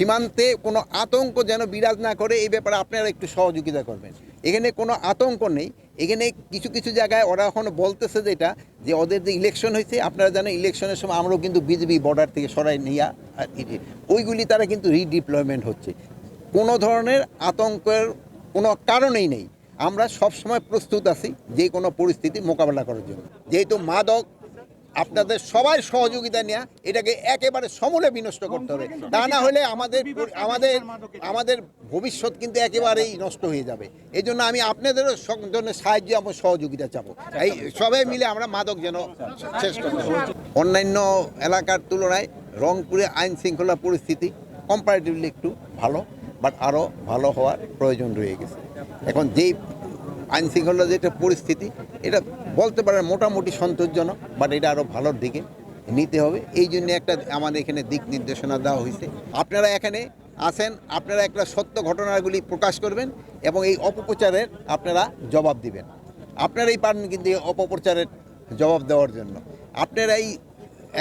সীমান্তে কোনো আতঙ্ক যেন বিরাজ না করে এই ব্যাপারে আপনারা একটু সহযোগিতা করবেন। এখানে কোনো আতঙ্ক নেই। এখানে কিছু কিছু জায়গায় ওরা এখনও বলতেছে যেটা যে ওদের যে ইলেকশন হয়েছে, আপনারা জানেন ইলেকশনের সময় আমরাও কিন্তু বিজিবি বর্ডার থেকে সরাই নিয়ে ওইগুলি তারা কিন্তু রিডিপ্লয়মেন্ট হচ্ছে। কোনো ধরনের আতঙ্কের কোনো কারণেই নেই। আমরা সবসময় প্রস্তুত আছি যে কোনো পরিস্থিতি মোকাবেলা করার জন্য। যেহেতু মাদক আপনাদের সবাই সহযোগিতা নেওয়া এটাকে একেবারে সমূলে বিনষ্ট করতে হবে, তা না হলে আমাদের আমাদের আমাদের ভবিষ্যৎ কিন্তু একেবারেই নষ্ট হয়ে যাবে। এই জন্য আমি আপনাদেরও জন্য সাহায্য এবং সহযোগিতা চাবো। এই সবাই মিলে আমরা মাদক যেন শেষ করতে পারি। অন্যান্য এলাকার তুলনায় রংপুরে আইন শৃঙ্খলা পরিস্থিতি কম্পারেটিভলি একটু ভালো, বাট আরও ভালো হওয়ার প্রয়োজন রয়ে গেছে। এখন যেই আইন শৃঙ্খলা যেটা পরিস্থিতি, এটা বলতে পারেন মোটামুটি সন্তোষজনক, বাট এটা আরও ভালোর দিকে নিতে হবে। এই জন্য একটা আমাদের এখানে দিক নির্দেশনা দেওয়া হয়েছে। আপনারা এখানে আসেন, আপনারা একটা সত্য ঘটনাগুলি প্রকাশ করবেন এবং এই অপপ্রচারের আপনারা জবাব দিবেন। আপনারাই পারেন কিন্তু এই অপপ্রচারের জবাব দেওয়ার জন্য। আপনারা এই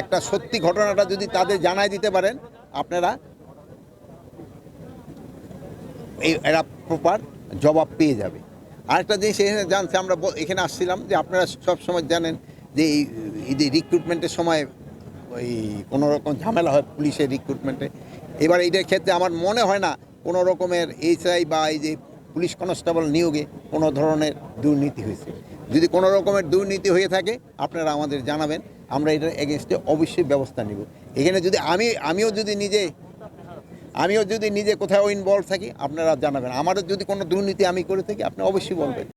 একটা সত্যি ঘটনাটা যদি তাদের জানায় দিতে পারেন, আপনারা এরা প্রপার জবাব পেয়ে যাবে। আরেকটা জিনিস এখানে জানছে, আমরা এখানে আসছিলাম যে আপনারা সবসময় জানেন যে এই যে রিক্রুটমেন্টের সময় ওই কোনো রকম ঝামেলা হয় পুলিশের রিক্রুটমেন্টে। এবার এইটার ক্ষেত্রে আমার মনে হয় না কোনো রকমের এইচআই বা এই যে পুলিশ কনস্টেবল নিয়োগে কোনো ধরনের দুর্নীতি হয়েছে। যদি কোনো রকমের দুর্নীতি হয়ে থাকে আপনারা আমাদের জানাবেন, আমরা এটার এগেনস্টে অবশ্যই ব্যবস্থা নিব। এখানে যদি আমিও যদি নিজে কোথাও ইনভলভ থাকি আপনারা জানাবেন। আমারও যদি কোনো দুর্নীতি আমি করে থাকি আপনি অবশ্যই বলবেন।